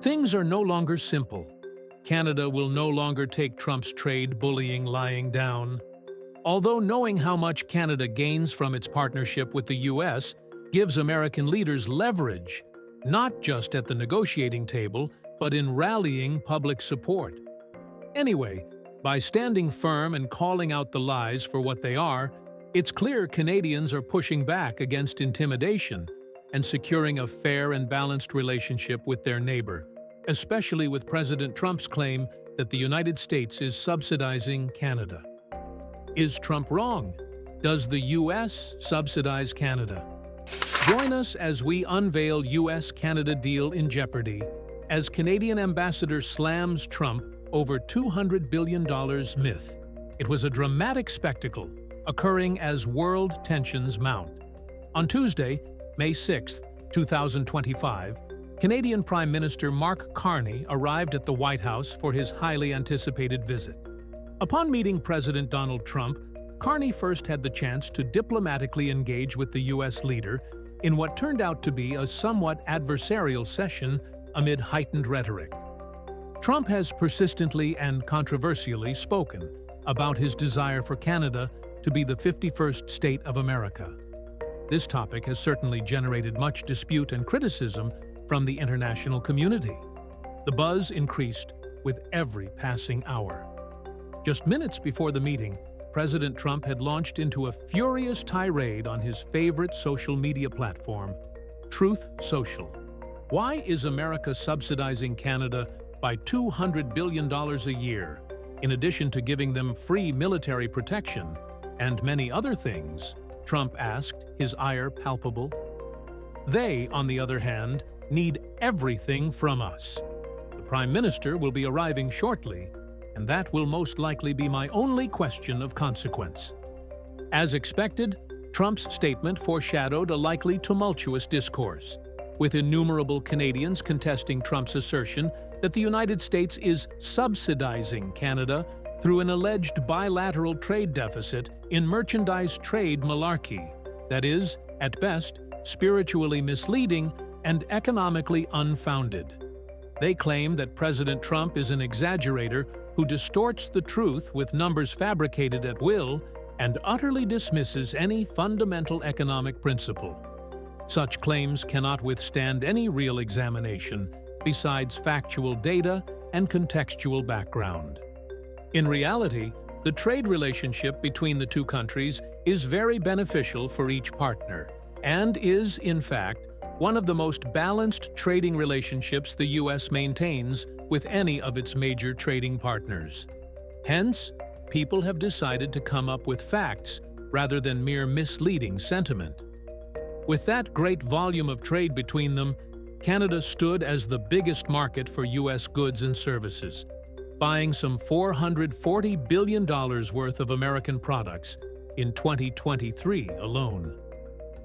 Things are no longer simple. Canada will no longer take Trump's trade bullying lying down. Although knowing how much Canada gains from its partnership with the U.S. gives American leaders leverage, not just at the negotiating table, but in rallying public support. Anyway, by standing firm and calling out the lies for what they are, it's clear Canadians are pushing back against intimidation and securing a fair and balanced relationship with their neighbor, especially with President Trump's claim that the United States is subsidizing Canada. Is Trump wrong? Does the U.S. subsidize Canada? Join us as we unveil U.S. Canada deal in jeopardy, as Canadian ambassador slams Trump over $200 billion myth. It was a dramatic spectacle, occurring as world tensions mount. On Tuesday, May 6, 2025, Canadian Prime Minister Mark Carney arrived at the White House for his highly anticipated visit. Upon meeting President Donald Trump, Carney first had the chance to diplomatically engage with the U.S. leader in what turned out to be a somewhat adversarial session amid heightened rhetoric. Trump has persistently and controversially spoken about his desire for Canada to be the 51st state of America. This topic has certainly generated much dispute and criticism from the international community. The buzz increased with every passing hour. Just minutes before the meeting, President Trump had launched into a furious tirade on his favorite social media platform, Truth Social. Why is America subsidizing Canada by $200 billion a year, in addition to giving them free military protection and many other things? Trump asked, his ire palpable. They, on the other hand, need everything from us. The Prime Minister will be arriving shortly, and that will most likely be my only question of consequence. As expected, Trump's statement foreshadowed a likely tumultuous discourse, with innumerable Canadians contesting Trump's assertion that the United States is subsidizing Canada through an alleged bilateral trade deficit in merchandise trade malarkey that is, at best, spiritually misleading and economically unfounded. They claim that President Trump is an exaggerator who distorts the truth with numbers fabricated at will and utterly dismisses any fundamental economic principle. Such claims cannot withstand any real examination besides factual data and contextual background. In reality, the trade relationship between the two countries is very beneficial for each partner and is, in fact, one of the most balanced trading relationships the U.S. maintains with any of its major trading partners. Hence, people have decided to come up with facts rather than mere misleading sentiment. With that great volume of trade between them, Canada stood as the biggest market for U.S. goods and services, buying some $440 billion worth of American products in 2023 alone.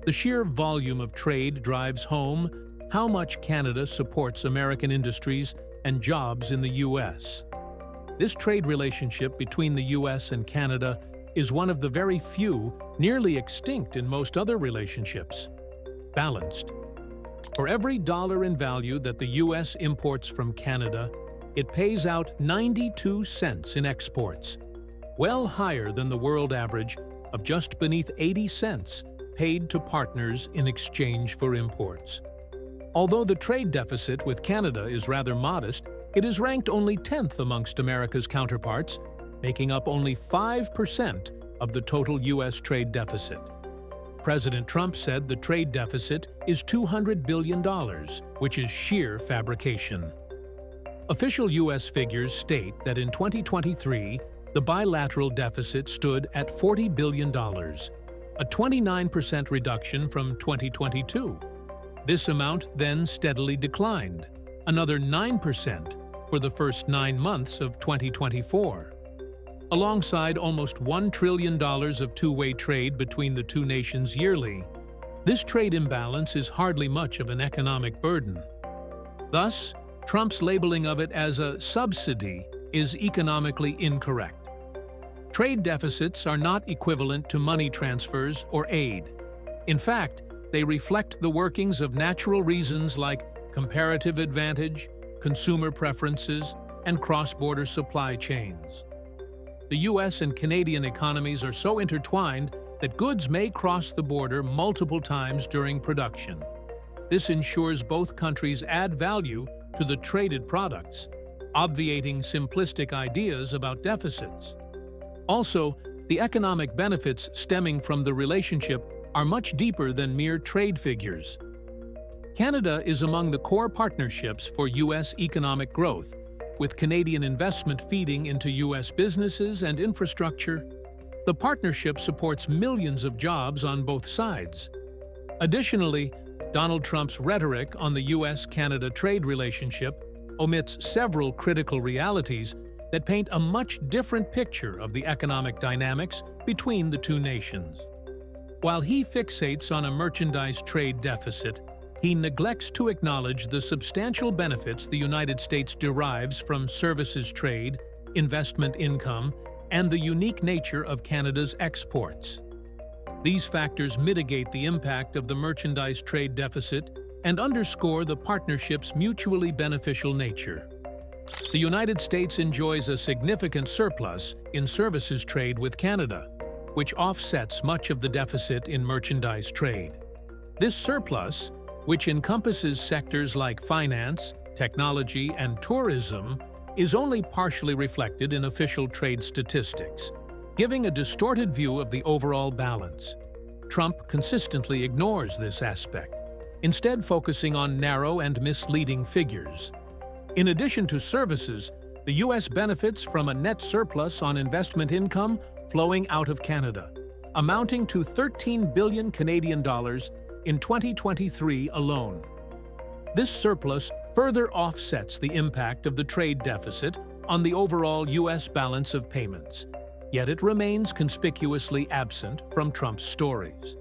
The sheer volume of trade drives home how much Canada supports American industries and jobs in the U.S. This trade relationship between the U.S. and Canada is one of the very few, nearly extinct in most other relationships. Balanced. For every dollar in value that the U.S. imports from Canada, it pays out 92 cents in exports, well higher than the world average of just beneath 80 cents paid to partners in exchange for imports. Although the trade deficit with Canada is rather modest, it is ranked only 10th amongst America's counterparts, making up only 5% of the total U.S. trade deficit. President Trump said the trade deficit is $200 billion, which is sheer fabrication. Official U.S. figures state that in 2023, the bilateral deficit stood at $40 billion, a 29% reduction from 2022. This amount then steadily declined, another 9% for the first 9 months of 2024. Alongside almost $1 trillion of two-way trade between the two nations yearly, this trade imbalance is hardly much of an economic burden. Thus, Trump's labeling of it as a subsidy is economically incorrect. Trade deficits are not equivalent to money transfers or aid. In fact, they reflect the workings of natural reasons like comparative advantage, consumer preferences, and cross-border supply chains. The U.S. and Canadian economies are so intertwined that goods may cross the border multiple times during production. This ensures both countries add value to the traded products, obviating simplistic ideas about deficits. Also, the economic benefits stemming from the relationship are much deeper than mere trade figures. Canada is among the core partnerships for U.S. economic growth, with Canadian investment feeding into U.S. businesses and infrastructure. The partnership supports millions of jobs on both sides. Additionally, Donald Trump's rhetoric on the U.S. Canada trade relationship omits several critical realities that paint a much different picture of the economic dynamics between the two nations. While he fixates on a merchandise trade deficit, he neglects to acknowledge the substantial benefits the United States derives from services trade, investment income, and the unique nature of Canada's exports. These factors mitigate the impact of the merchandise trade deficit and underscore the partnership's mutually beneficial nature. The United States enjoys a significant surplus in services trade with Canada, which offsets much of the deficit in merchandise trade. This surplus, which encompasses sectors like finance, technology, and tourism, is only partially reflected in official trade statistics, giving a distorted view of the overall balance. Trump consistently ignores this aspect, instead focusing on narrow and misleading figures. In addition to services, the U.S. benefits from a net surplus on investment income flowing out of Canada, amounting to 13 billion Canadian dollars in 2023 alone. This surplus further offsets the impact of the trade deficit on the overall U.S. balance of payments, yet it remains conspicuously absent from Trump's stories.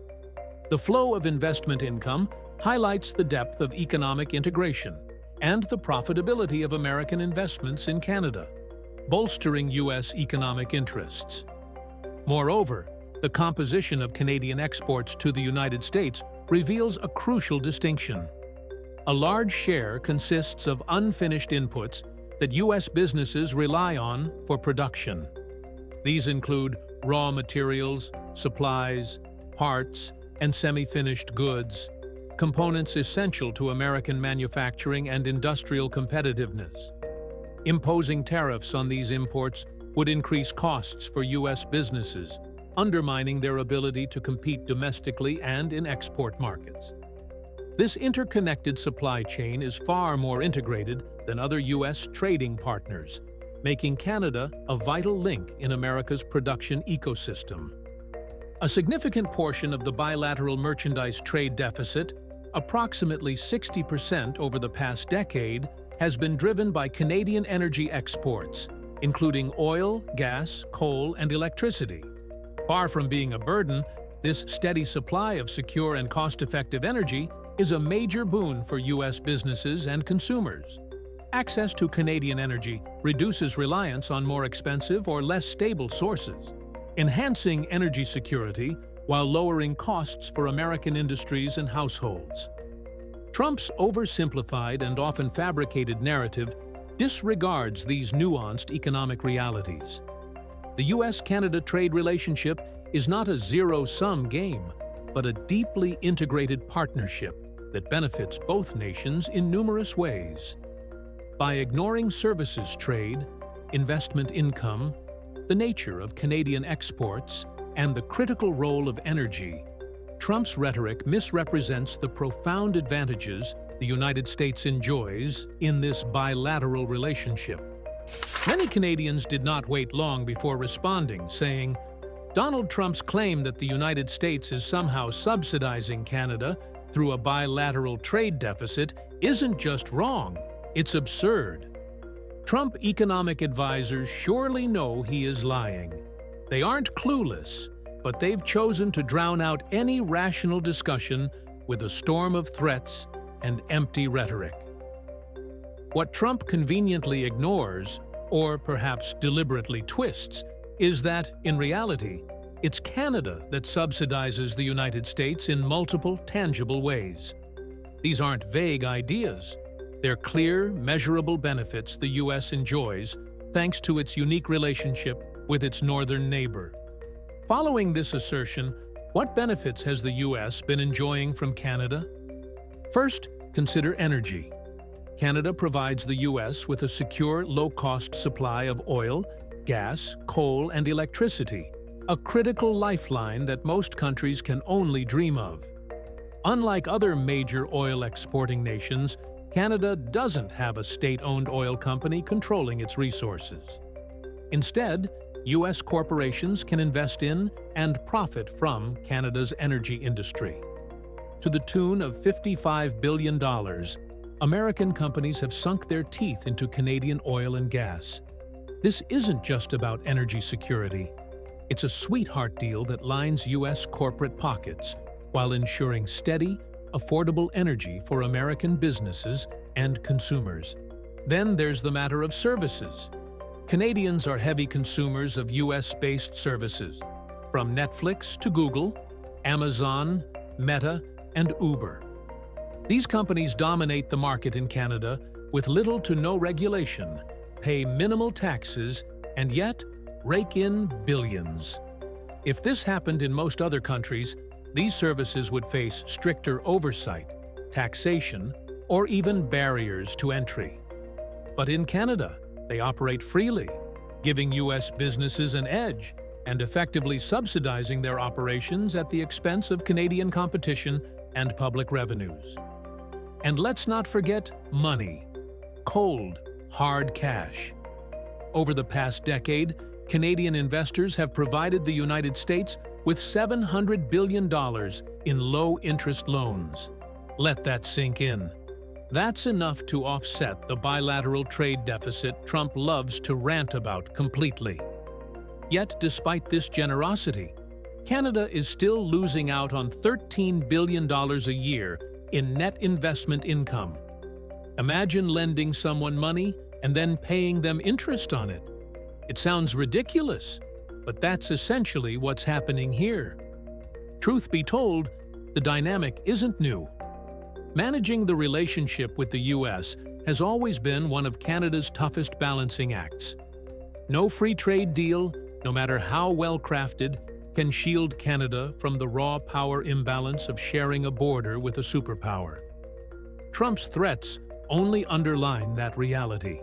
The flow of investment income highlights the depth of economic integration and the profitability of American investments in Canada, bolstering U.S. economic interests. Moreover, the composition of Canadian exports to the United States reveals a crucial distinction. A large share consists of unfinished inputs that U.S. businesses rely on for production. These include raw materials, supplies, parts, and semi-finished goods, components essential to American manufacturing and industrial competitiveness. Imposing tariffs on these imports would increase costs for U.S. businesses, undermining their ability to compete domestically and in export markets. This interconnected supply chain is far more integrated than other U.S. trading partners, making Canada a vital link in America's production ecosystem. A significant portion of the bilateral merchandise trade deficit, approximately 60% over the past decade, has been driven by Canadian energy exports, including oil, gas, coal, and electricity. Far from being a burden, this steady supply of secure and cost-effective energy is a major boon for U.S. businesses and consumers. Access to Canadian energy reduces reliance on more expensive or less stable sources, enhancing energy security while lowering costs for American industries and households. Trump's oversimplified and often fabricated narrative disregards these nuanced economic realities. The U.S.-Canada trade relationship is not a zero-sum game, but a deeply integrated partnership that benefits both nations in numerous ways. By ignoring services trade, investment income, the nature of Canadian exports, and the critical role of energy, Trump's rhetoric misrepresents the profound advantages the United States enjoys in this bilateral relationship. Many Canadians did not wait long before responding, saying, Donald Trump's claim that the United States is somehow subsidizing Canada through a bilateral trade deficit isn't just wrong, it's absurd. Trump economic advisors surely know he is lying. They aren't clueless, but they've chosen to drown out any rational discussion with a storm of threats and empty rhetoric. What Trump conveniently ignores, or perhaps deliberately twists, is that, in reality, it's Canada that subsidizes the United States in multiple, tangible ways. These aren't vague ideas. They're clear, measurable benefits the U.S. enjoys thanks to its unique relationship with its northern neighbor. Following this assertion, what benefits has the U.S. been enjoying from Canada? First, consider energy. Canada provides the U.S. with a secure, low-cost supply of oil, gas, coal, and electricity, a critical lifeline that most countries can only dream of. Unlike other major oil-exporting nations, Canada doesn't have a state-owned oil company controlling its resources. Instead, U.S. corporations can invest in and profit from Canada's energy industry. To the tune of $55 billion, American companies have sunk their teeth into Canadian oil and gas. This isn't just about energy security. It's a sweetheart deal that lines U.S. corporate pockets while ensuring steady, affordable energy for American businesses and consumers. Then there's the matter of services. Canadians are heavy consumers of U.S.-based services, from Netflix to Google, Amazon, Meta, and Uber. These companies dominate the market in Canada with little to no regulation, pay minimal taxes, and yet rake in billions. If this happened in most other countries, these services would face stricter oversight, taxation, or even barriers to entry. But in Canada, they operate freely, giving U.S. businesses an edge and effectively subsidizing their operations at the expense of Canadian competition and public revenues. And let's not forget money. Cold, hard cash. Over the past decade, Canadian investors have provided the United States with $700 billion in low-interest loans. Let that sink in. That's enough to offset the bilateral trade deficit Trump loves to rant about completely. Yet, despite this generosity, Canada is still losing out on $13 billion a year in net investment income. Imagine lending someone money and then paying them interest on it. It sounds ridiculous, but that's essentially what's happening here. Truth be told, the dynamic isn't new. Managing the relationship with the U.S. has always been one of Canada's toughest balancing acts. No free trade deal, no matter how well-crafted, can shield Canada from the raw power imbalance of sharing a border with a superpower. Trump's threats only underline that reality.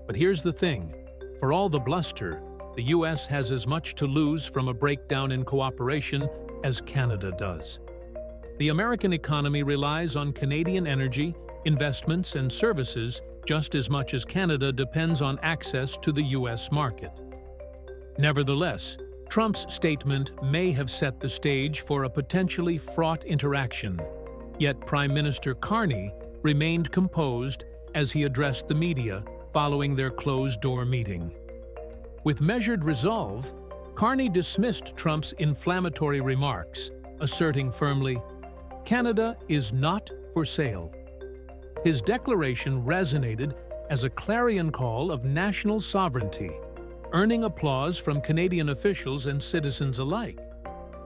But here's the thing. For all the bluster, the U.S. has as much to lose from a breakdown in cooperation as Canada does. The American economy relies on Canadian energy, investments, and services just as much as Canada depends on access to the U.S. market. Nevertheless, Trump's statement may have set the stage for a potentially fraught interaction, yet Prime Minister Carney remained composed as he addressed the media following their closed-door meeting. With measured resolve, Carney dismissed Trump's inflammatory remarks, asserting firmly, "Canada is not for sale." His declaration resonated as a clarion call of national sovereignty, earning applause from Canadian officials and citizens alike.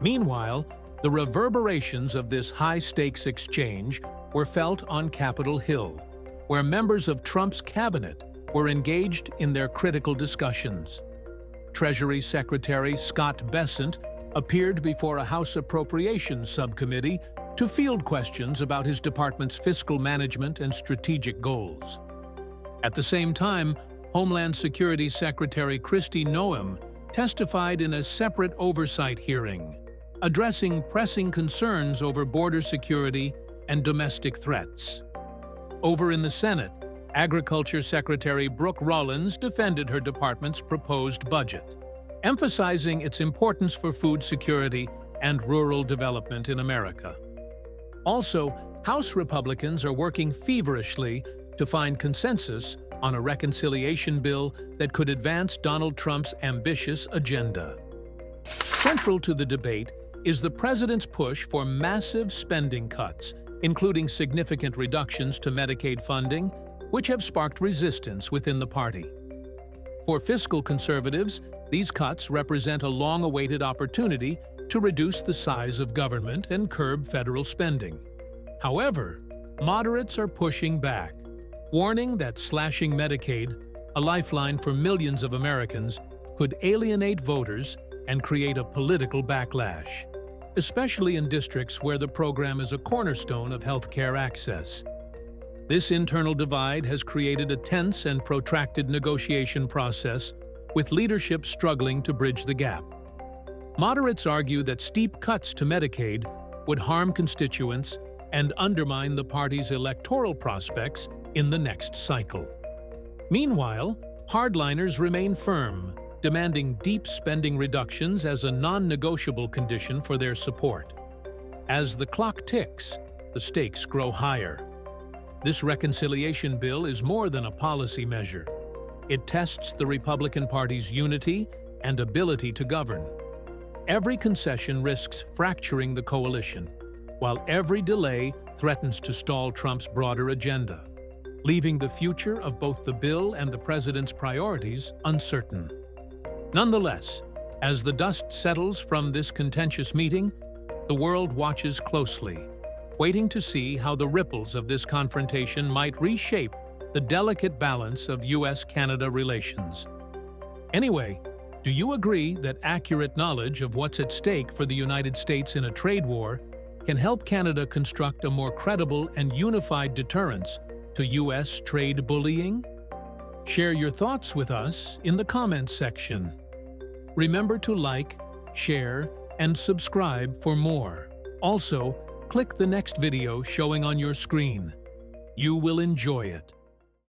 Meanwhile, the reverberations of this high-stakes exchange were felt on Capitol Hill, where members of Trump's cabinet were engaged in their critical discussions. Treasury Secretary Scott Bessent appeared before a House Appropriations Subcommittee to field questions about his department's fiscal management and strategic goals. At the same time, Homeland Security Secretary Kristi Noem testified in a separate oversight hearing, addressing pressing concerns over border security and domestic threats. Over in the Senate, Agriculture Secretary Brooke Rollins defended her department's proposed budget, emphasizing its importance for food security and rural development in America. Also, House Republicans are working feverishly to find consensus on a reconciliation bill that could advance Donald Trump's ambitious agenda. Central to the debate is the president's push for massive spending cuts, including significant reductions to Medicaid funding, which have sparked resistance within the party. For fiscal conservatives, these cuts represent a long-awaited opportunity to reduce the size of government and curb federal spending. However, moderates are pushing back, warning that slashing Medicaid, a lifeline for millions of Americans, could alienate voters and create a political backlash, especially in districts where the program is a cornerstone of healthcare access. This internal divide has created a tense and protracted negotiation process, with leadership struggling to bridge the gap. Moderates argue that steep cuts to Medicaid would harm constituents and undermine the party's electoral prospects in the next cycle. Meanwhile, hardliners remain firm, demanding deep spending reductions as a non-negotiable condition for their support. As the clock ticks, the stakes grow higher. This reconciliation bill is more than a policy measure. It tests the Republican Party's unity and ability to govern. Every concession risks fracturing the coalition, while every delay threatens to stall Trump's broader agenda, leaving the future of both the bill and the president's priorities uncertain. Nonetheless, as the dust settles from this contentious meeting, the world watches closely, waiting to see how the ripples of this confrontation might reshape the delicate balance of U.S. Canada relations. Anyway, do you agree that accurate knowledge of what's at stake for the United States in a trade war can help Canada construct a more credible and unified deterrence to U.S. trade bullying? Share your thoughts with us in the comments section. Remember to like, share, and subscribe for more. Also, click the next video showing on your screen. You will enjoy it.